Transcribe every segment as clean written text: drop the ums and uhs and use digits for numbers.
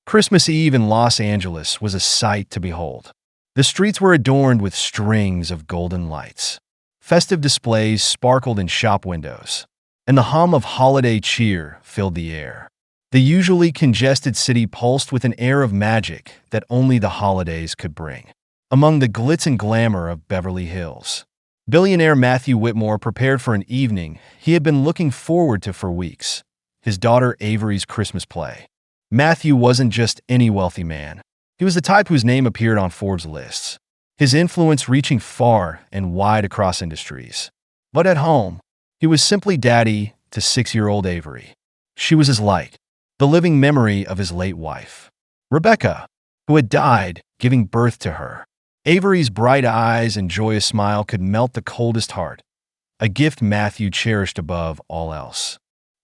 Christmas Eve in Los Angeles was a sight to behold. The streets were adorned with strings of golden lights. Festive displays sparkled in shop windows, and the hum of holiday cheer filled the air. The usually congested city pulsed with an air of magic that only the holidays could bring. Among the glitz and glamour of Beverly Hills, billionaire Matthew Whitmore prepared for an evening he had been looking forward to for weeks: his daughter Avery's Christmas play. Matthew wasn't just any wealthy man. He was the type whose name appeared on Forbes lists, his influence reaching far and wide across industries. But at home, he was simply daddy to 6-year-old Avery. She was his light, the living memory of his late wife, Rebecca, who had died giving birth to her. Avery's bright eyes and joyous smile could melt the coldest heart, a gift Matthew cherished above all else.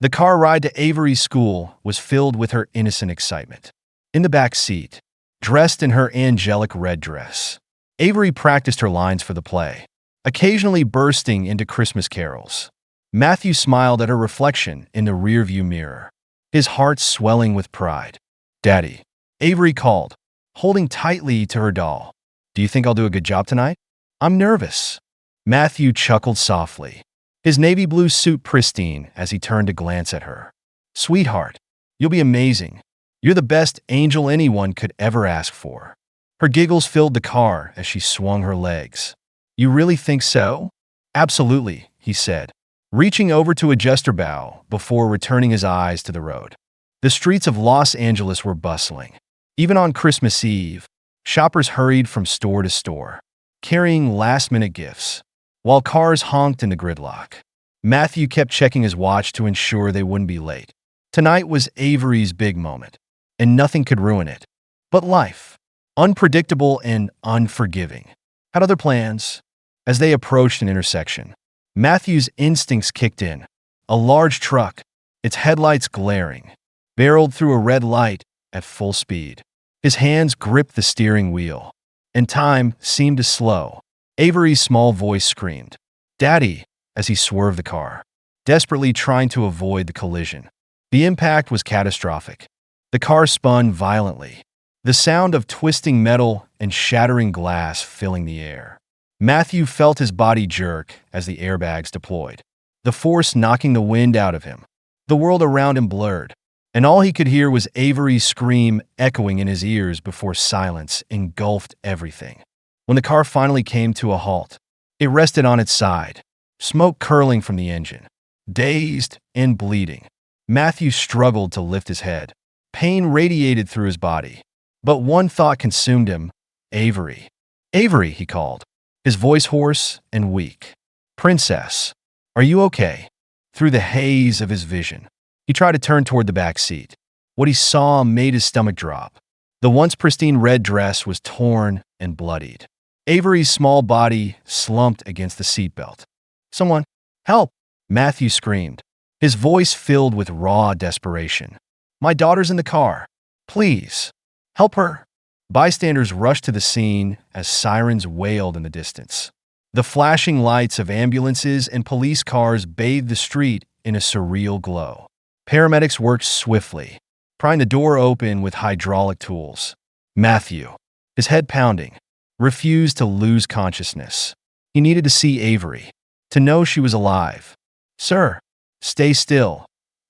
The car ride to Avery's school was filled with her innocent excitement. In the back seat, dressed in her angelic red dress, Avery practiced her lines for the play, occasionally bursting into Christmas carols. Matthew smiled at her reflection in the rearview mirror, his heart swelling with pride. "Daddy," Avery called, holding tightly to her doll. "Do you think I'll do a good job tonight?" "I'm nervous." Matthew chuckled softly, his navy blue suit pristine as he turned to glance at her. "Sweetheart, you'll be amazing. You're the best angel anyone could ever ask for." Her giggles filled the car as she swung her legs. "You really think so?" "Absolutely," he said, reaching over to adjust her bow before returning his eyes to the road. The streets of Los Angeles were bustling. Even on Christmas Eve, shoppers hurried from store to store, carrying last-minute gifts, while cars honked in the gridlock. Matthew kept checking his watch to ensure they wouldn't be late. Tonight was Avery's big moment, and nothing could ruin it. But life, unpredictable and unforgiving, had other plans. As they approached an intersection, Matthew's instincts kicked in. A large truck, its headlights glaring, barreled through a red light at full speed. His hands gripped the steering wheel, and time seemed to slow. Avery's small voice screamed, "Daddy," as he swerved the car, desperately trying to avoid the collision. The impact was catastrophic. The car spun violently, the sound of twisting metal and shattering glass filling the air. Matthew felt his body jerk as the airbags deployed, the force knocking the wind out of him. The world around him blurred, and all he could hear was Avery's scream echoing in his ears before silence engulfed everything. When the car finally came to a halt, it rested on its side, smoke curling from the engine. Dazed and bleeding, Matthew struggled to lift his head. Pain radiated through his body, but one thought consumed him: Avery. "Avery," he called, his voice hoarse and weak. "Princess, are you okay?" Through the haze of his vision, he tried to turn toward the back seat. What he saw made his stomach drop. The once pristine red dress was torn and bloodied. Avery's small body slumped against the seatbelt. "Someone, help!" Matthew screamed, his voice filled with raw desperation. "My daughter's in the car. Please, help her." Bystanders rushed to the scene as sirens wailed in the distance. The flashing lights of ambulances and police cars bathed the street in a surreal glow. Paramedics worked swiftly, prying the door open with hydraulic tools. Matthew, his head pounding, refused to lose consciousness. He needed to see Avery, to know she was alive. "Sir, stay still,"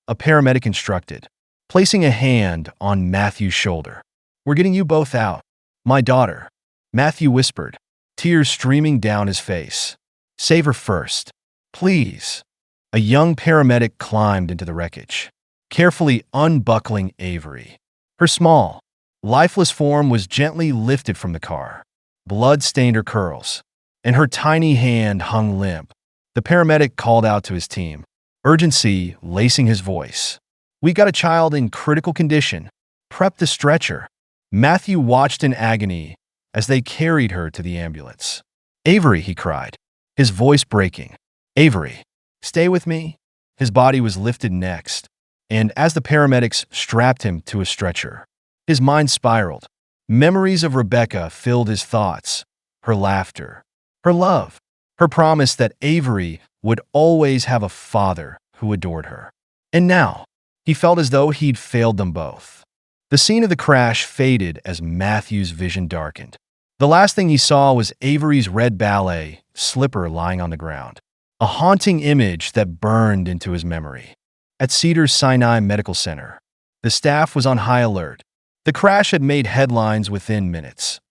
a paramedic instructed, placing a hand on Matthew's shoulder. "We're getting you both out." "My daughter," Matthew whispered, tears streaming down his face. "Save her first, please." A young paramedic climbed into the wreckage, carefully unbuckling Avery. Her small, lifeless form was gently lifted from the car. Blood stained her curls, and her tiny hand hung limp. The paramedic called out to his team, urgency lacing his voice. "We got a child in critical condition. Prep the stretcher." Matthew watched in agony as they carried her to the ambulance. "Avery," he cried, his voice breaking. "Avery, stay with me." His body was lifted next, and as the paramedics strapped him to a stretcher, his mind spiraled. Memories of Rebecca filled his thoughts, her laughter, her love, her promise that Avery would always have a father who adored her. And now, he felt as though he'd failed them both. The scene of the crash faded as Matthew's vision darkened. The last thing he saw was Avery's red ballet slipper lying on the ground, a haunting image that burned into his memory. At Cedars-Sinai Medical Center, the staff was on high alert. The crash had made headlines within minutes.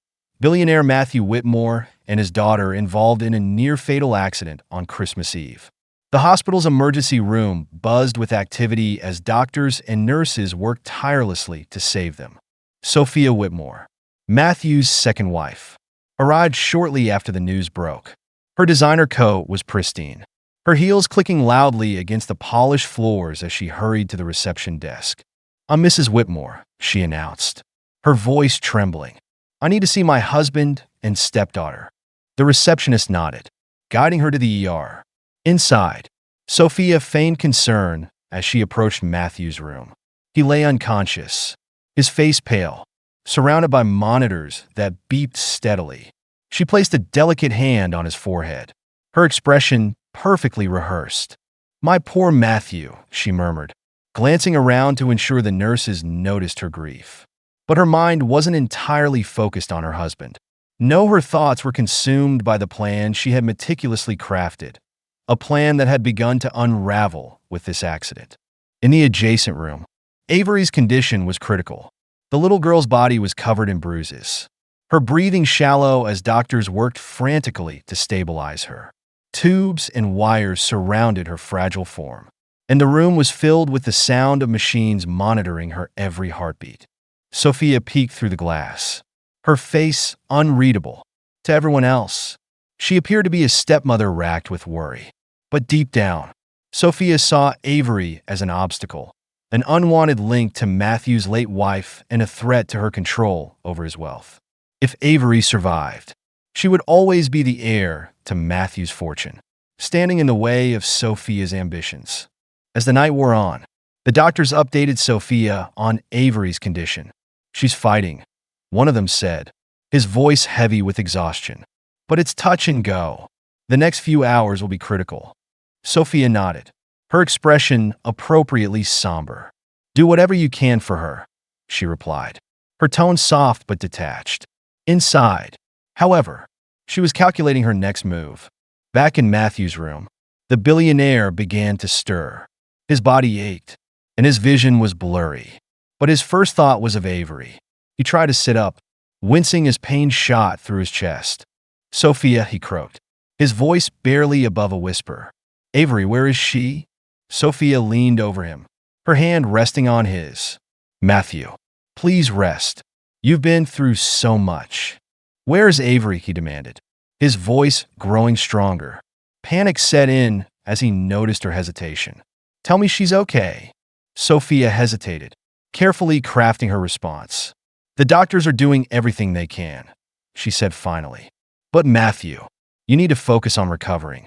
Billionaire Matthew Whitmore and his daughter involved in a near-fatal accident on Christmas Eve. The hospital's emergency room buzzed with activity as doctors and nurses worked tirelessly to save them. Sophia Whitmore, Matthew's second wife, arrived shortly after the news broke. Her designer coat was pristine, her heels clicking loudly against the polished floors as she hurried to the reception desk. "I'm Mrs. Whitmore," she announced, her voice trembling. "I need to see my husband and stepdaughter." The receptionist nodded, guiding her to the ER. Inside, Sophia feigned concern as she approached Matthew's room. He lay unconscious, his face pale, surrounded by monitors that beeped steadily. She placed a delicate hand on his forehead, her expression perfectly rehearsed. "My poor Matthew," she murmured, glancing around to ensure the nurses noticed her grief. But her mind wasn't entirely focused on her husband. No, her thoughts were consumed by the plan she had meticulously crafted, a plan that had begun to unravel with this accident. In the adjacent room, Avery's condition was critical. The little girl's body was covered in bruises, her breathing shallow as doctors worked frantically to stabilize her. Tubes and wires surrounded her fragile form, and the room was filled with the sound of machines monitoring her every heartbeat. Sophia peeked through the glass, her face unreadable to everyone else. She appeared to be a stepmother racked with worry. But deep down, Sophia saw Avery as an obstacle, an unwanted link to Matthew's late wife and a threat to her control over his wealth. If Avery survived, she would always be the heir to Matthew's fortune, standing in the way of Sophia's ambitions. As the night wore on, the doctors updated Sophia on Avery's condition. "She's fighting," one of them said, his voice heavy with exhaustion. "But it's touch and go. The next few hours will be critical." Sophia nodded, her expression appropriately somber. "Do whatever you can for her," she replied, her tone soft but detached. Inside, however, she was calculating her next move. Back in Matthew's room, the billionaire began to stir. His body ached, and his vision was blurry. But his first thought was of Avery. He tried to sit up, wincing as pain shot through his chest. "Sophia," he croaked, his voice barely above a whisper. "Avery, where is she?" Sophia leaned over him, her hand resting on his. "Matthew, please rest. You've been through so much." "Where is Avery?" he demanded, his voice growing stronger. Panic set in as he noticed her hesitation. "Tell me she's okay." Sophia hesitated, carefully crafting her response. "The doctors are doing everything they can," she said finally. "But Matthew, you need to focus on recovering."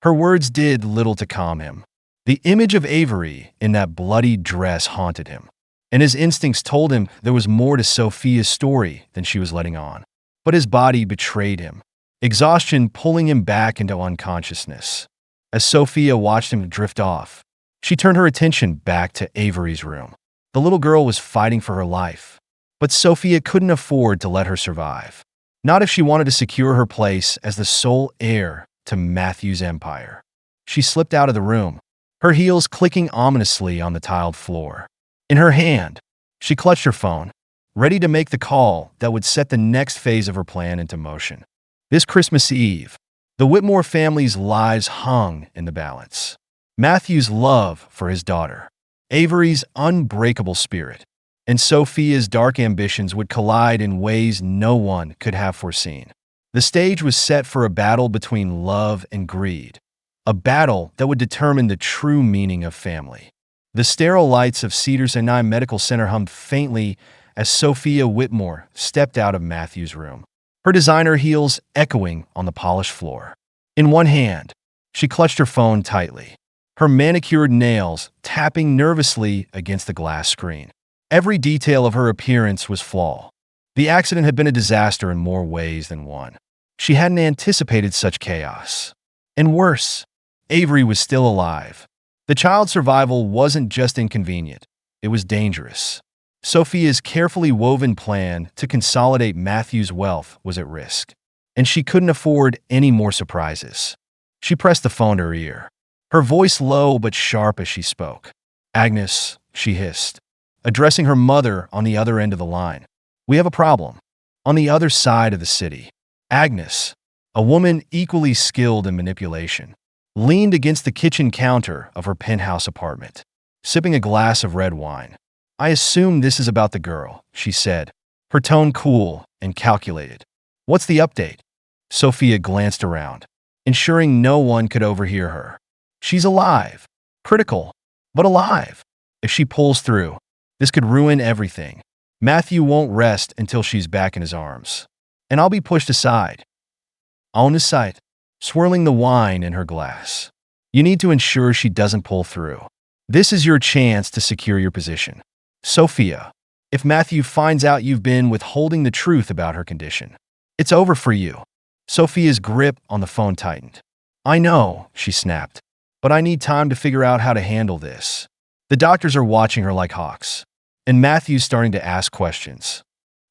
Her words did little to calm him. The image of Avery in that bloody dress haunted him, and his instincts told him there was more to Sophia's story than she was letting on. But his body betrayed him, exhaustion pulling him back into unconsciousness. As Sophia watched him drift off, she turned her attention back to Avery's room. The little girl was fighting for her life, but Sophia couldn't afford to let her survive. Not if she wanted to secure her place as the sole heir to Matthew's empire. She slipped out of the room, her heels clicking ominously on the tiled floor. In her hand, she clutched her phone, ready to make the call that would set the next phase of her plan into motion. This Christmas Eve, the Whitmore family's lives hung in the balance. Matthew's love for his daughter, Avery's unbreakable spirit, and Sophia's dark ambitions would collide in ways no one could have foreseen. The stage was set for a battle between love and greed, a battle that would determine the true meaning of family. The sterile lights of Cedars-Sinai Medical Center hummed faintly as Sophia Whitmore stepped out of Matthew's room, her designer heels echoing on the polished floor. In one hand, she clutched her phone tightly, her manicured nails tapping nervously against the glass screen. Every detail of her appearance was flawed. The accident had been a disaster in more ways than one. She hadn't anticipated such chaos. And worse, Avery was still alive. The child's survival wasn't just inconvenient, it was dangerous. Sophia's carefully woven plan to consolidate Matthew's wealth was at risk, and she couldn't afford any more surprises. She pressed the phone to her ear, her voice low but sharp as she spoke. "Agnes," she hissed, addressing her mother on the other end of the line. "We have a problem. On the other side of the city." Agnes, a woman equally skilled in manipulation, leaned against the kitchen counter of her penthouse apartment, sipping a glass of red wine. "I assume this is about the girl," she said, her tone cool and calculated. "What's the update?" Sophia glanced around, ensuring no one could overhear her. "She's alive. Critical, but alive. If she pulls through, this could ruin everything. Matthew won't rest until she's back in his arms. And I'll be pushed aside." On his side, swirling the wine in her glass. "You need to ensure she doesn't pull through. This is your chance to secure your position. Sophia, if Matthew finds out you've been withholding the truth about her condition, it's over for you." Sophia's grip on the phone tightened. "I know," she snapped, "but I need time to figure out how to handle this. The doctors are watching her like hawks, and Matthew's starting to ask questions."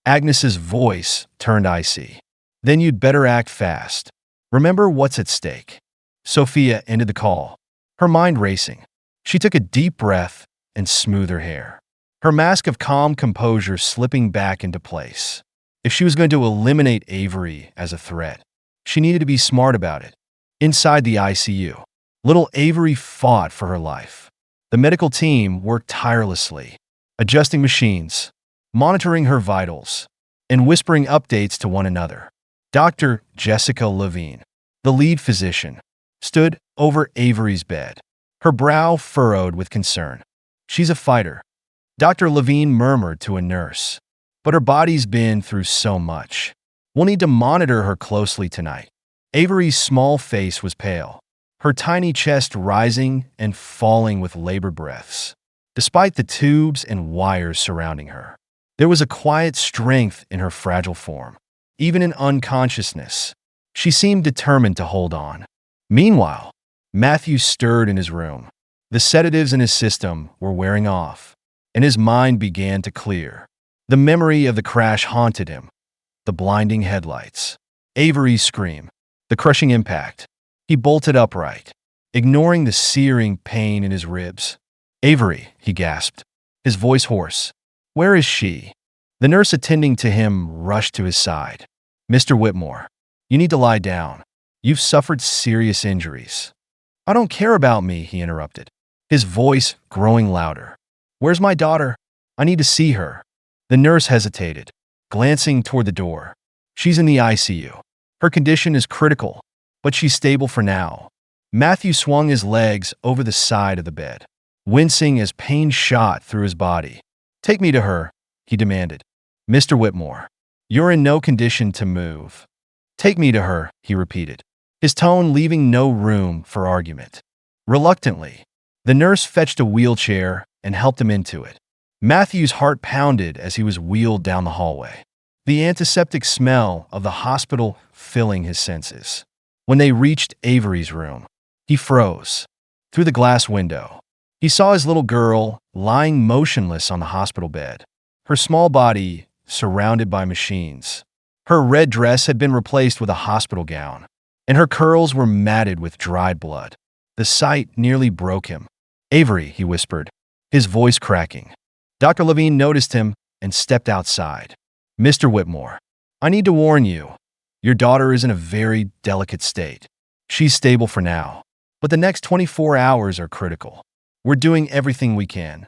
Agnes's voice turned icy. "Then you'd better act fast. Remember what's at stake." Sophia ended the call, her mind racing. She took a deep breath and smoothed her hair, her mask of calm composure slipping back into place. If she was going to eliminate Avery as a threat, she needed to be smart about it. Inside the ICU, little Avery fought for her life. The medical team worked tirelessly, adjusting machines, monitoring her vitals, and whispering updates to one another. Dr. Jessica Levine, the lead physician, stood over Avery's bed, her brow furrowed with concern. "She's a fighter," Dr. Levine murmured to a nurse, "but her body's been through so much. We'll need to monitor her closely tonight." Avery's small face was pale, her tiny chest rising and falling with labored breaths. Despite the tubes and wires surrounding her, there was a quiet strength in her fragile form. Even in unconsciousness, she seemed determined to hold on. Meanwhile, Matthew stirred in his room. The sedatives in his system were wearing off, and his mind began to clear. The memory of the crash haunted him. The blinding headlights, Avery's scream, the crushing impact. He bolted upright, ignoring the searing pain in his ribs. "Avery," he gasped, his voice hoarse. "Where is she?" The nurse attending to him rushed to his side. "Mr. Whitmore, you need to lie down. You've suffered serious injuries." "I don't care about me," he interrupted, his voice growing louder. "Where's my daughter? I need to see her." The nurse hesitated, glancing toward the door. "She's in the ICU. Her condition is critical, but she's stable for now." Matthew swung his legs over the side of the bed, wincing as pain shot through his body. "Take me to her," he demanded. "Mr. Whitmore, you're in no condition to move." "Take me to her," he repeated, his tone leaving no room for argument. Reluctantly, the nurse fetched a wheelchair and helped him into it. Matthew's heart pounded as he was wheeled down the hallway, the antiseptic smell of the hospital filling his senses. When they reached Avery's room, he froze. Through the glass window, he saw his little girl lying motionless on the hospital bed, her small body surrounded by machines. Her red dress had been replaced with a hospital gown, and her curls were matted with dried blood. The sight nearly broke him. "Avery," he whispered, his voice cracking. Dr. Levine noticed him and stepped outside. "Mr. Whitmore, I need to warn you. Your daughter is in a very delicate state. She's stable for now, but the next 24 hours are critical. We're doing everything we can."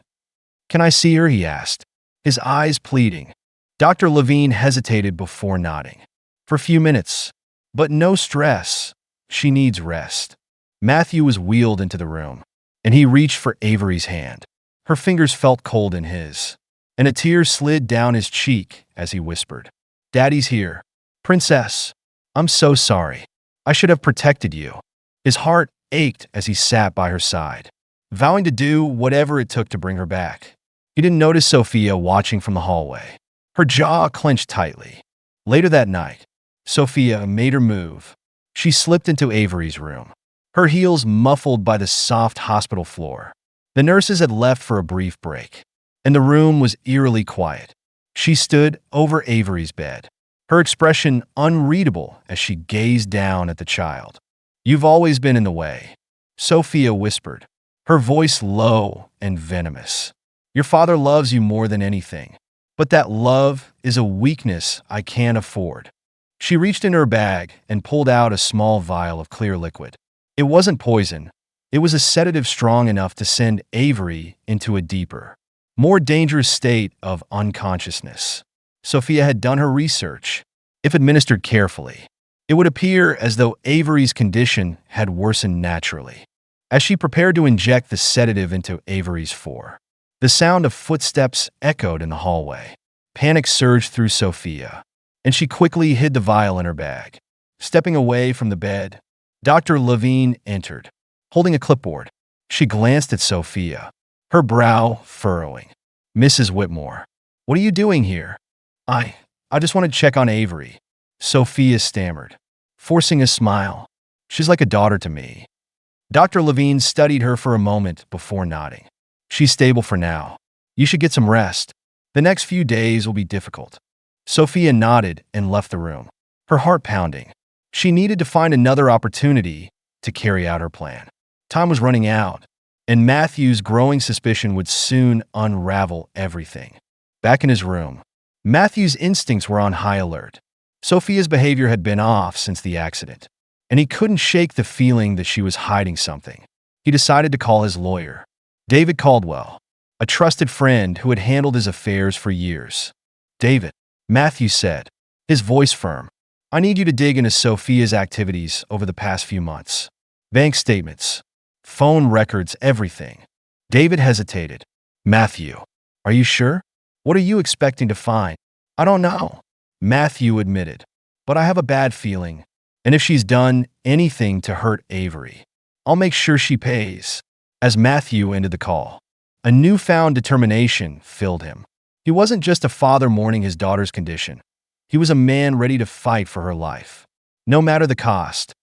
"Can I see her?" he asked, his eyes pleading. Dr. Levine hesitated before nodding. "For a few minutes, but no stress. She needs rest." Matthew was wheeled into the room, and he reached for Avery's hand. Her fingers felt cold in his, and a tear slid down his cheek as he whispered, "Daddy's here. Princess, I'm so sorry. I should have protected you." His heart ached as he sat by her side, vowing to do whatever it took to bring her back. He didn't notice Sophia watching from the hallway, her jaw clenched tightly. Later that night, Sophia made her move. She slipped into Avery's room, her heels muffled by the soft hospital floor. The nurses had left for a brief break, and the room was eerily quiet. She stood over Avery's bed, her expression unreadable as she gazed down at the child. "You've always been in the way," Sophia whispered, her voice low and venomous. "Your father loves you more than anything, but that love is a weakness I can't afford." She reached into her bag and pulled out a small vial of clear liquid. It wasn't poison. It was a sedative strong enough to send Avery into a deeper, more dangerous state of unconsciousness. Sophia had done her research. If administered carefully, it would appear as though Avery's condition had worsened naturally. As she prepared to inject the sedative into Avery's fore, the sound of footsteps echoed in the hallway. Panic surged through Sophia, and she quickly hid the vial in her bag. Stepping away from the bed, Dr. Levine entered, holding a clipboard. She glanced at Sophia, her brow furrowing. "Mrs. Whitmore, what are you doing here?" I just want to check on Avery," Sophia stammered, forcing a smile. "She's like a daughter to me." Dr. Levine studied her for a moment before nodding. "She's stable for now. You should get some rest. The next few days will be difficult." Sophia nodded and left the room, her heart pounding. She needed to find another opportunity to carry out her plan. Time was running out, and Matthew's growing suspicion would soon unravel everything. Back in his room, Matthew's instincts were on high alert. Sophia's behavior had been off since the accident, and he couldn't shake the feeling that she was hiding something. He decided to call his lawyer, David Caldwell, a trusted friend who had handled his affairs for years. "David," Matthew said, his voice firm, "I need you to dig into Sophia's activities over the past few months. Bank statements, phone records, everything." David hesitated. "Matthew, are you sure? What are you expecting to find?" "I don't know," Matthew admitted, "but I have a bad feeling. And if she's done anything to hurt Avery, I'll make sure she pays." As Matthew ended the call, a newfound determination filled him. He wasn't just a father mourning his daughter's condition. He was a man ready to fight for her life, no matter the cost.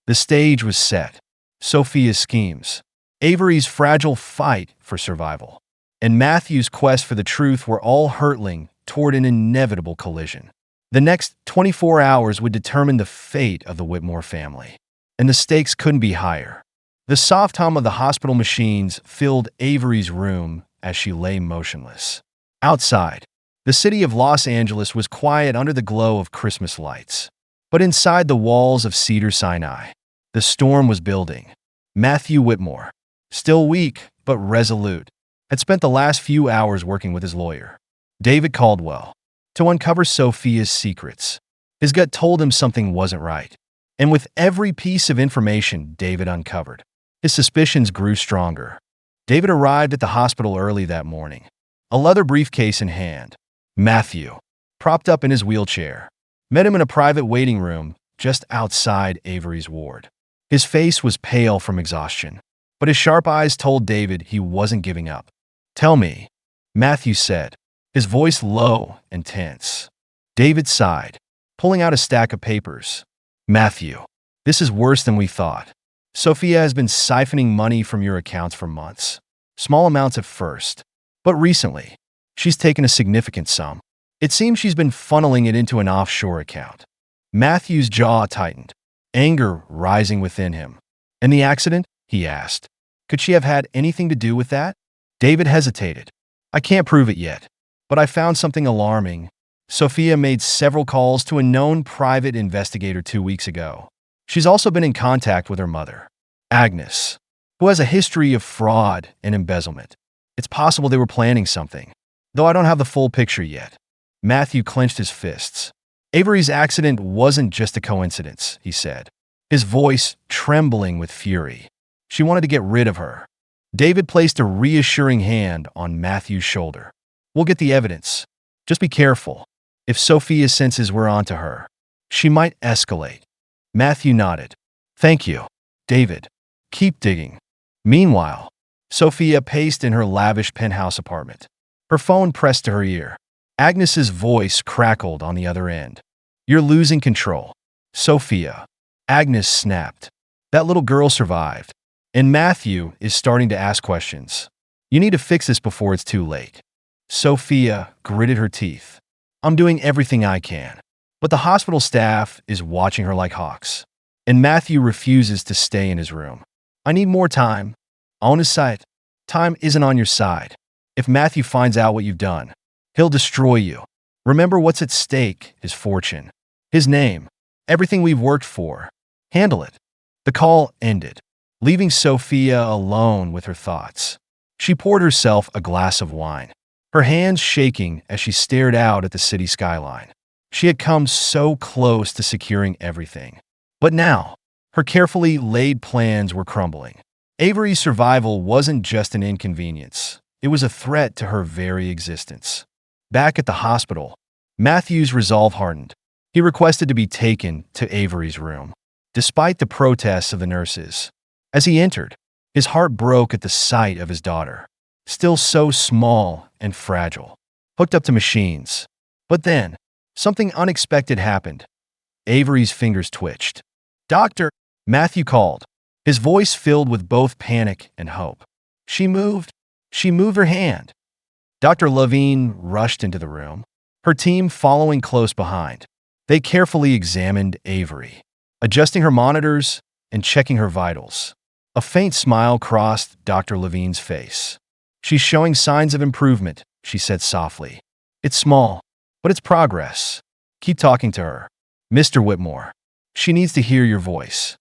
The stage was set. Sophia's schemes, Avery's fragile fight for survival, and Matthew's quest for the truth were all hurtling toward an inevitable collision. The next 24 hours would determine the fate of the Whitmore family, and the stakes couldn't be higher. The soft hum of the hospital machines filled Avery's room as she lay motionless. Outside, the city of Los Angeles was quiet under the glow of Christmas lights. But inside the walls of Cedar Sinai, the storm was building. Matthew Whitmore, still weak but resolute, had spent the last few hours working with his lawyer, David Caldwell, to uncover Sophia's secrets. His gut told him something wasn't right, and with every piece of information David uncovered, his suspicions grew stronger. David arrived at the hospital early that morning, a leather briefcase in hand. Matthew, propped up in his wheelchair, met him in a private waiting room just outside Avery's ward. His face was pale from exhaustion, but his sharp eyes told David he wasn't giving up. "Tell me," Matthew said, his voice low and tense. David sighed, pulling out a stack of papers. "Matthew, this is worse than we thought. Sophia has been siphoning money from your accounts for months. Small amounts at first, but recently, she's taken a significant sum. It seems she's been funneling it into an offshore account." Matthew's jaw tightened, anger rising within him. "And the accident?" he asked. "Could she have had anything to do with that?" David hesitated. "I can't prove it yet, but I found something alarming. Sophia made several calls to a known private investigator 2 weeks ago. She's also been in contact with her mother, Agnes, who has a history of fraud and embezzlement. It's possible they were planning something, though I don't have the full picture yet." Matthew clenched his fists. "Avery's accident wasn't just a coincidence," he said, his voice trembling with fury. "She wanted to get rid of her." David placed a reassuring hand on Matthew's shoulder. "We'll get the evidence. Just be careful. If Sophia's senses were onto her, she might escalate." Matthew nodded. "Thank you, David. Keep digging." Meanwhile, Sophia paced in her lavish penthouse apartment, her phone pressed to her ear. Agnes's voice crackled on the other end. You're losing control. Sophia. Agnes snapped. That little girl survived. And Matthew is starting to ask questions. You need to fix this before it's too late. Sophia gritted her teeth. I'm doing everything I can. But the hospital staff is watching her like hawks. And Matthew refuses to stay in his room. I need more time. On his side. Time isn't on your side. If Matthew finds out what you've done, he'll destroy you. Remember what's at stake, his fortune, his name, everything we've worked for. Handle it. The call ended, leaving Sophia alone with her thoughts. She poured herself a glass of wine, her hands shaking as she stared out at the city skyline. She had come so close to securing everything. But now, her carefully laid plans were crumbling. Avery's survival wasn't just an inconvenience. It was a threat to her very existence. Back at the hospital, Matthew's resolve hardened. He requested to be taken to Avery's room, despite the protests of the nurses. As he entered, his heart broke at the sight of his daughter, still so small and fragile, hooked up to machines. But then, something unexpected happened. Avery's fingers twitched. Doctor, Matthew called, his voice filled with both panic and hope. She moved her hand. Dr. Levine rushed into the room, her team following close behind. They carefully examined Avery, adjusting her monitors and checking her vitals. A faint smile crossed Dr. Levine's face. She's showing signs of improvement, she said softly. It's small, but it's progress. Keep talking to her. Mr. Whitmore, she needs to hear your voice.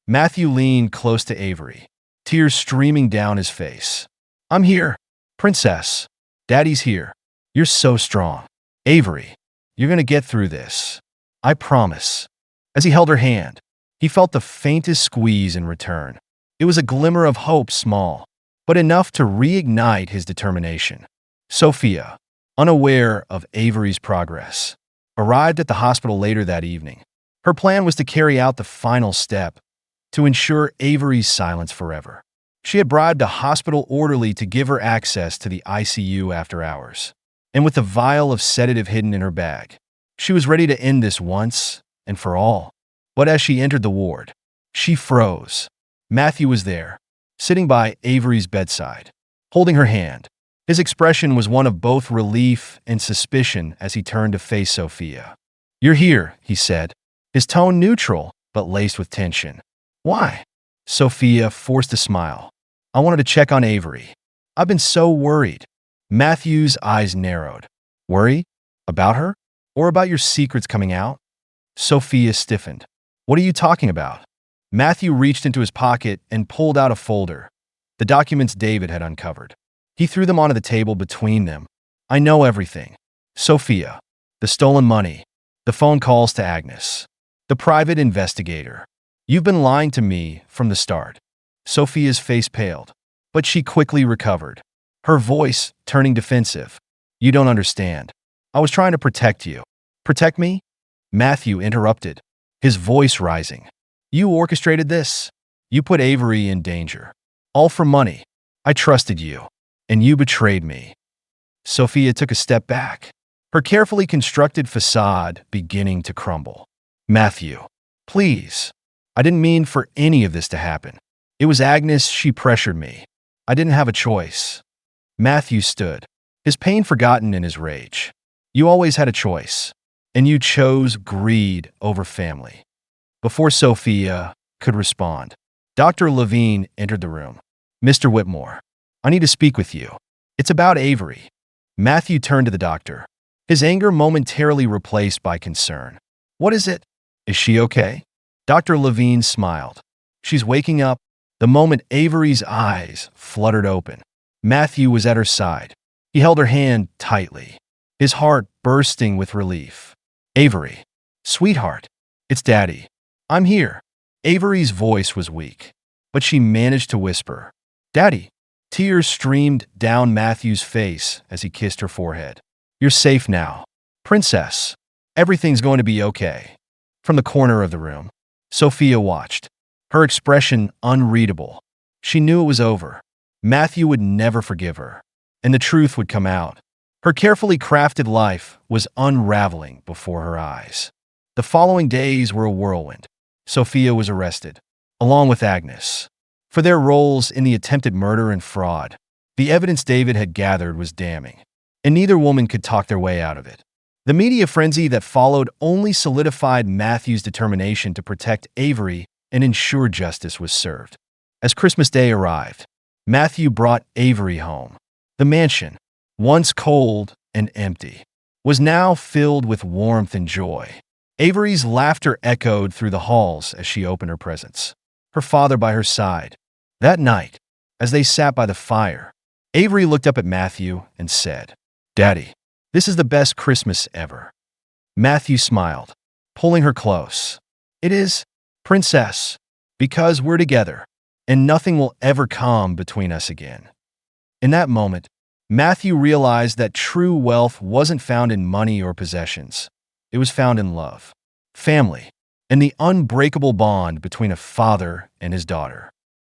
Matthew leaned close to Avery, tears streaming down his face. I'm here, Princess. Daddy's here. You're so strong. Avery, you're going to get through this. I promise. As he held her hand, he felt the faintest squeeze in return. It was a glimmer of hope, small, but enough to reignite his determination. Sophia, unaware of Avery's progress, arrived at the hospital later that evening. Her plan was to carry out the final step, to ensure Avery's silence forever. She had bribed a hospital orderly to give her access to the ICU after hours. And with the vial of sedative hidden in her bag, she was ready to end this once and for all. But as she entered the ward, she froze. Matthew was there, sitting by Avery's bedside, holding her hand. His expression was one of both relief and suspicion as he turned to face Sophia. You're here, he said, his tone neutral but laced with tension. Why? Sophia forced a smile. I wanted to check on Avery. I've been so worried. Matthew's eyes narrowed. Worry? About her? Or about your secrets coming out? Sophia stiffened. What are you talking about? Matthew reached into his pocket and pulled out a folder, the documents David had uncovered. He threw them onto the table between them. I know everything. Sophia, the stolen money, the phone calls to Agnes, the private investigator. You've been lying to me from the start. Sophia's face paled, but she quickly recovered, her voice turning defensive. You don't understand. I was trying to protect you. Protect me? Matthew interrupted, his voice rising. You orchestrated this. You put Avery in danger. All for money. I trusted you, and you betrayed me. Sophia took a step back, her carefully constructed facade beginning to crumble. Matthew, please. I didn't mean for any of this to happen. It was Agnes, she pressured me. I didn't have a choice. Matthew stood, his pain forgotten in his rage. You always had a choice, and you chose greed over family. Before Sophia could respond, Dr. Levine entered the room. Mr. Whitmore, I need to speak with you. It's about Avery. Matthew turned to the doctor, his anger momentarily replaced by concern. What is it? Is she okay? Dr. Levine smiled. She's waking up. The moment Avery's eyes fluttered open, Matthew was at her side. He held her hand tightly, his heart bursting with relief. Avery, sweetheart, it's Daddy. I'm here. Avery's voice was weak, but she managed to whisper, Daddy. Tears streamed down Matthew's face as he kissed her forehead. You're safe now, Princess. Everything's going to be okay. From the corner of the room, Sophia watched, her expression unreadable. She knew it was over. Matthew would never forgive her, and the truth would come out. Her carefully crafted life was unraveling before her eyes. The following days were a whirlwind. Sophia was arrested, along with Agnes, for their roles in the attempted murder and fraud. The evidence David had gathered was damning, and neither woman could talk their way out of it. The media frenzy that followed only solidified Matthew's determination to protect Avery and ensure justice was served. As Christmas Day arrived, Matthew brought Avery home. The mansion, once cold and empty, was now filled with warmth and joy. Avery's laughter echoed through the halls as she opened her presents, her father by her side. That night, as they sat by the fire, Avery looked up at Matthew and said, "Daddy, this is the best Christmas ever." Matthew smiled, pulling her close. "It is, Princess, because we're together, and nothing will ever come between us again." In that moment, Matthew realized that true wealth wasn't found in money or possessions. It was found in love, family, and the unbreakable bond between a father and his daughter.